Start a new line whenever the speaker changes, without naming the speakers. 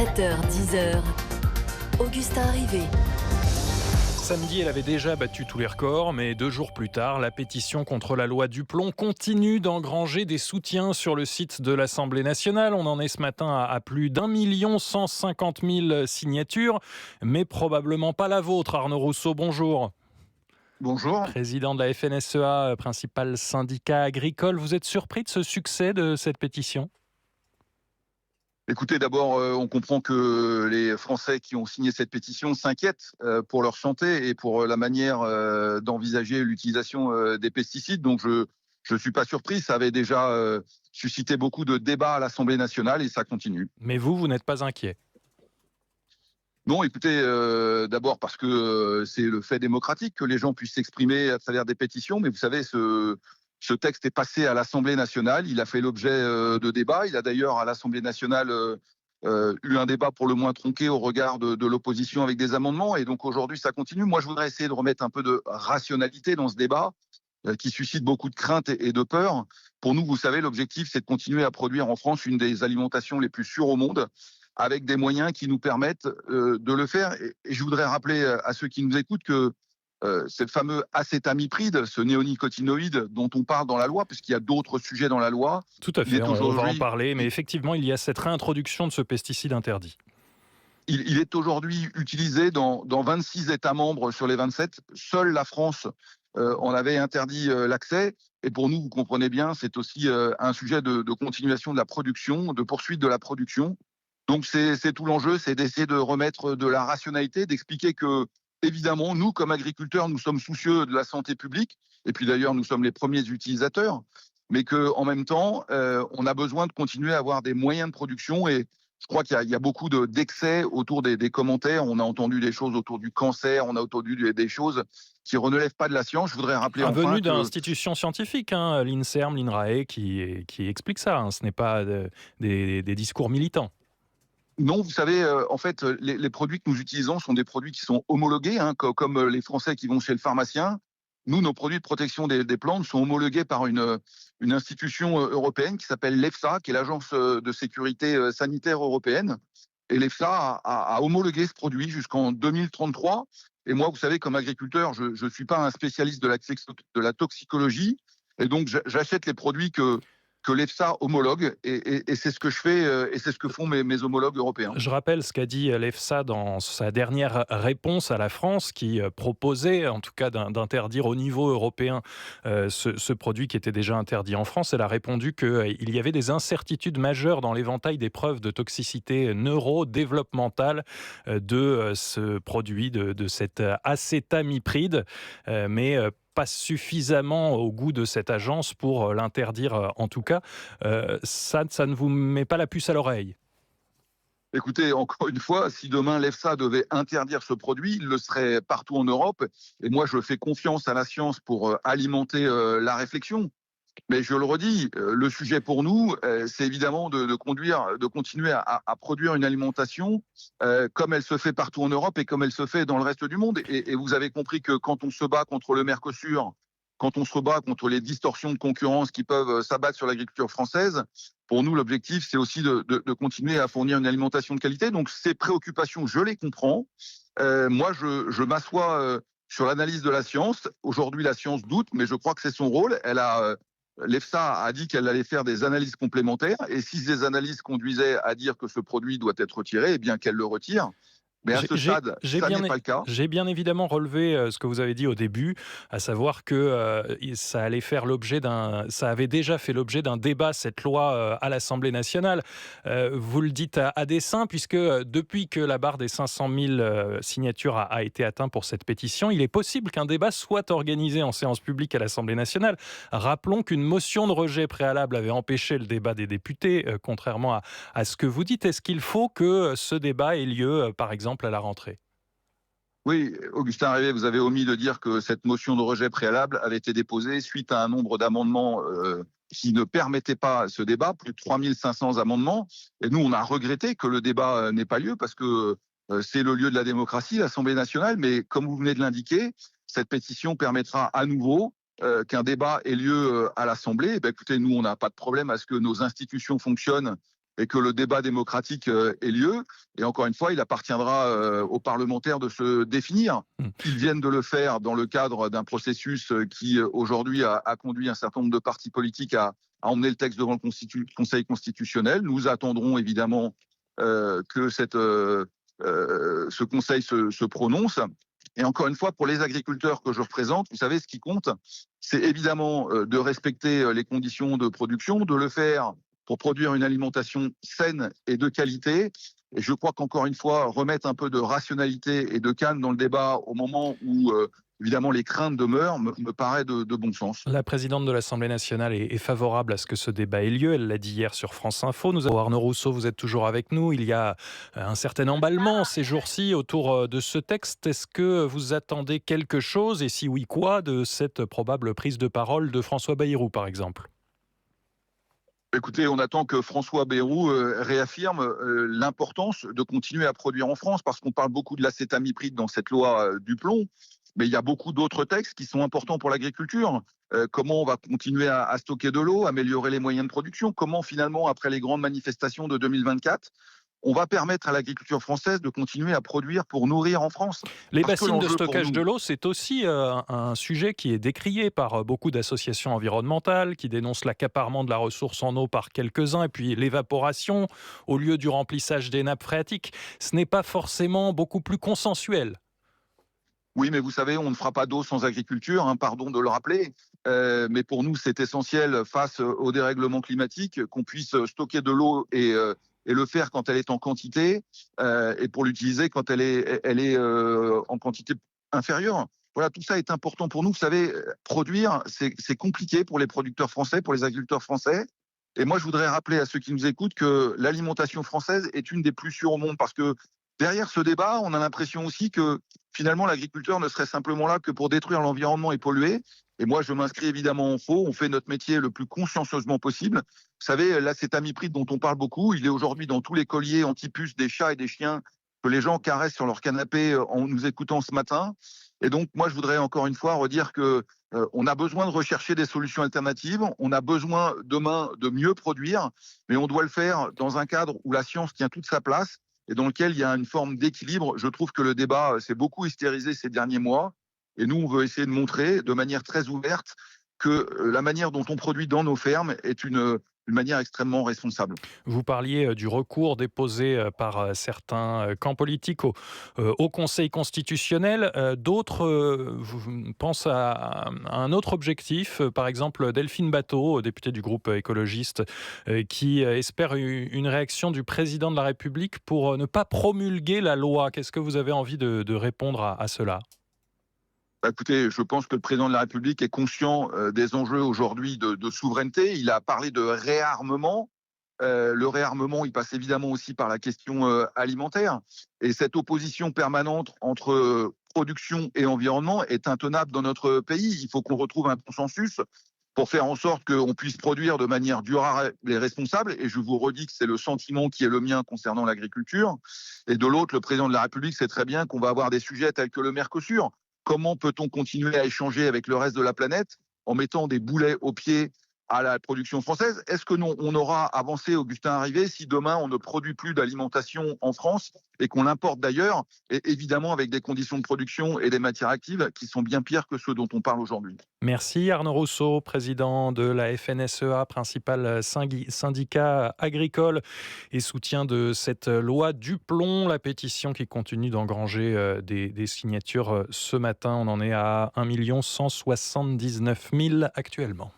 7h-10h, Augustin Rivet.
Samedi, elle avait déjà battu tous les records, mais 2 jours plus tard, la pétition contre la loi Duplon continue d'engranger des soutiens sur le site de l'Assemblée nationale. On en est ce matin à plus d'1 150 000 signatures, mais probablement pas la vôtre. Arnaud Rousseau, bonjour.
Bonjour.
Président de la FNSEA, principal syndicat agricole. Vous êtes surpris de ce succès de cette pétition ?
Écoutez, d'abord, on comprend que les Français qui ont signé cette pétition s'inquiètent pour leur santé et pour la manière d'envisager l'utilisation des pesticides. Donc, je ne suis pas surpris. Ça avait déjà suscité beaucoup de débats à l'Assemblée nationale et ça continue.
Mais vous n'êtes pas inquiet ?
Non, écoutez, d'abord parce que c'est le fait démocratique que les gens puissent s'exprimer à travers des pétitions. Mais vous savez, ce texte est passé à l'Assemblée nationale. Il a fait l'objet de débats. Il a d'ailleurs, à l'Assemblée nationale, eu un débat pour le moins tronqué au regard de l'opposition avec des amendements. Et donc aujourd'hui, ça continue. Moi, je voudrais essayer de remettre un peu de rationalité dans ce débat qui suscite beaucoup de crainte et de peur. Pour nous, vous savez, l'objectif, c'est de continuer à produire en France une des alimentations les plus sûres au monde, avec des moyens qui nous permettent de le faire. Et je voudrais rappeler à ceux qui nous écoutent que ce fameux acétamipride, ce néonicotinoïde dont on parle dans la loi, puisqu'il y a d'autres sujets dans la loi.
Tout à fait, on va en parler, mais effectivement, il y a cette réintroduction de ce pesticide interdit.
Il est aujourd'hui utilisé dans 26 États membres sur les 27. Seule la France en avait interdit l'accès. Et pour nous, vous comprenez bien, c'est aussi un sujet de continuation de la production, de poursuite de la production. Donc c'est tout l'enjeu, c'est d'essayer de remettre de la rationalité, d'expliquer que, évidemment, nous, comme agriculteurs, nous sommes soucieux de la santé publique, et puis d'ailleurs, nous sommes les premiers utilisateurs, mais qu'en même temps, on a besoin de continuer à avoir des moyens de production. Et je crois qu'il y a beaucoup d'excès autour des commentaires. On a entendu des choses autour du cancer, on a entendu des choses qui ne relèvent pas de la science. Je voudrais rappeler
venu d'institutions scientifiques, l'INSERM, l'INRAE, qui expliquent ça. Ce n'est pas des discours militants.
Non, vous savez, en fait, les produits que nous utilisons sont des produits qui sont homologués, comme les Français qui vont chez le pharmacien. Nous, nos produits de protection des plantes sont homologués par une institution européenne qui s'appelle l'EFSA, qui est l'Agence de sécurité sanitaire européenne. Et l'EFSA a homologué ce produit jusqu'en 2033. Et moi, vous savez, comme agriculteur, je ne suis pas un spécialiste de la toxicologie. Et donc, j'achète les produits que l'EFSA homologue, et c'est ce que je fais, et c'est ce que font mes homologues européens.
Je rappelle ce qu'a dit l'EFSA dans sa dernière réponse à la France, qui proposait en tout cas d'interdire au niveau européen ce produit qui était déjà interdit en France. Elle a répondu qu'il y avait des incertitudes majeures dans l'éventail des preuves de toxicité neurodéveloppementale de ce produit, de cet acétamipride, mais pas suffisamment au goût de cette agence pour l'interdire en tout cas. Ça ne vous met pas la puce à l'oreille ?
Écoutez, encore une fois, si demain l'EFSA devait interdire ce produit, il le serait partout en Europe. Et moi, je fais confiance à la science pour alimenter la réflexion. Mais je le redis, le sujet pour nous, c'est évidemment de continuer à produire une alimentation comme elle se fait partout en Europe et comme elle se fait dans le reste du monde. Et vous avez compris que quand on se bat contre le Mercosur, quand on se bat contre les distorsions de concurrence qui peuvent s'abattre sur l'agriculture française, pour nous, l'objectif, c'est aussi de continuer à fournir une alimentation de qualité. Donc, ces préoccupations, je les comprends. Moi, je m'assois sur l'analyse de la science. Aujourd'hui, la science doute, mais je crois que c'est son rôle. L'EFSA a dit qu'elle allait faire des analyses complémentaires, et si ces analyses conduisaient à dire que ce produit doit être retiré, eh bien qu'elle le retire. Mais à ce stade, ça n'est pas le cas.
J'ai bien évidemment relevé ce que vous avez dit au début, à savoir que ça avait déjà fait l'objet d'un débat, cette loi, à l'Assemblée nationale. Vous le dites à dessein, puisque depuis que la barre des 500 000 signatures a été atteinte pour cette pétition, il est possible qu'un débat soit organisé en séance publique à l'Assemblée nationale. Rappelons qu'une motion de rejet préalable avait empêché le débat des députés, contrairement à ce que vous dites. Est-ce qu'il faut que ce débat ait lieu, par exemple, à la rentrée?
Oui, Augustin Rivet, vous avez omis de dire que cette motion de rejet préalable avait été déposée suite à un nombre d'amendements qui ne permettaient pas ce débat, plus de 3500 amendements. Et nous, on a regretté que le débat n'ait pas lieu parce que c'est le lieu de la démocratie, l'Assemblée nationale. Mais comme vous venez de l'indiquer, cette pétition permettra à nouveau qu'un débat ait lieu à l'Assemblée. Eh bien, écoutez, nous, on n'a pas de problème à ce que nos institutions fonctionnent et que le débat démocratique ait lieu. Et encore une fois, il appartiendra aux parlementaires de se définir.
Mm.
Ils viennent de le faire dans le cadre d'un processus qui aujourd'hui a conduit un certain nombre de partis politiques à emmener le texte devant le Conseil constitutionnel. Nous attendrons évidemment que ce Conseil se prononce. Et encore une fois, pour les agriculteurs que je représente, vous savez, ce qui compte, c'est évidemment de respecter les conditions de production, de le faire pour produire une alimentation saine et de qualité. Et je crois qu'encore une fois, remettre un peu de rationalité et de calme dans le débat au moment où, évidemment, les craintes demeurent, me paraît de bon sens.
La présidente de l'Assemblée nationale est favorable à ce que ce débat ait lieu. Elle l'a dit hier sur France Info. Nous avons Arnaud Rousseau, vous êtes toujours avec nous. Il y a un certain emballement ces jours-ci autour de ce texte. Est-ce que vous attendez quelque chose, et si oui, quoi, de cette probable prise de parole de François Bayrou, par exemple ?
Écoutez, on attend que François Bayrou réaffirme l'importance de continuer à produire en France, parce qu'on parle beaucoup de l'acétamipride dans cette loi du plomb, mais il y a beaucoup d'autres textes qui sont importants pour l'agriculture. Comment on va continuer à stocker de l'eau, améliorer les moyens de production, comment finalement, après les grandes manifestations de 2024, on va permettre à l'agriculture française de continuer à produire pour nourrir en France.
Les
Parce que
bassines de
l'enjeu pour
stockage
nous,
de l'eau, c'est aussi un sujet qui est décrié par beaucoup d'associations environnementales qui dénoncent l'accaparement de la ressource en eau par quelques-uns et puis l'évaporation au lieu du remplissage des nappes phréatiques. Ce n'est pas forcément beaucoup plus consensuel.
oui, mais vous savez, on ne fera pas d'eau sans agriculture, hein, pardon de le rappeler. Mais pour nous, c'est essentiel face au dérèglement climatique qu'on puisse stocker de l'eau et le faire quand elle est en quantité et pour l'utiliser quand elle est en quantité inférieure. Voilà, tout ça est important pour nous. Vous savez, produire, c'est compliqué pour les producteurs français, pour les agriculteurs français. Et moi, je voudrais rappeler à ceux qui nous écoutent que l'alimentation française est une des plus sûres au monde, parce que derrière ce débat, on a l'impression aussi que finalement l'agriculteur ne serait simplement là que pour détruire l'environnement et polluer. Et moi, je m'inscris évidemment en faux. On fait notre métier le plus consciencieusement possible. Vous savez, l'acétamipride dont on parle beaucoup, il est aujourd'hui dans tous les colliers anti-puces des chats et des chiens que les gens caressent sur leur canapé en nous écoutant ce matin. Et donc, moi, je voudrais encore une fois redire que on a besoin de rechercher des solutions alternatives. On a besoin demain de mieux produire, mais on doit le faire dans un cadre où la science tient toute sa place et dans lequel il y a une forme d'équilibre. Je trouve que le débat s'est beaucoup hystérisé ces derniers mois. Et nous, on veut essayer de montrer de manière très ouverte que la manière dont on produit dans nos fermes est une manière extrêmement responsable.
Vous parliez du recours déposé par certains camps politiques au Conseil constitutionnel. D'autres pensent à un autre objectif. Par exemple, Delphine Batho, députée du groupe écologiste, qui espère une réaction du président de la République pour ne pas promulguer la loi. Qu'est-ce que vous avez envie de répondre à cela ?
Bah, écoutez, je pense que le président de la République est conscient des enjeux aujourd'hui de souveraineté. Il a parlé de réarmement. Le réarmement, il passe évidemment aussi par la question alimentaire. Et cette opposition permanente entre production et environnement est intenable dans notre pays. Il faut qu'on retrouve un consensus pour faire en sorte qu'on puisse produire de manière durable et responsable. Et je vous redis que c'est le sentiment qui est le mien concernant l'agriculture. Et de l'autre, le président de la République sait très bien qu'on va avoir des sujets tels que le Mercosur. Comment peut-on continuer à échanger avec le reste de la planète en mettant des boulets aux pieds à la production française? Est-ce que on aura avancé, Augustin Arrivé, si demain on ne produit plus d'alimentation en France et qu'on l'importe d'ailleurs, et évidemment avec des conditions de production et des matières actives qui sont bien pires que ceux dont on parle aujourd'hui?
Merci Arnaud Rousseau, président de la FNSEA, principal syndicat agricole et soutien de cette loi du plomb, la pétition qui continue d'engranger des signatures ce matin. On en est à 1 179 000 actuellement.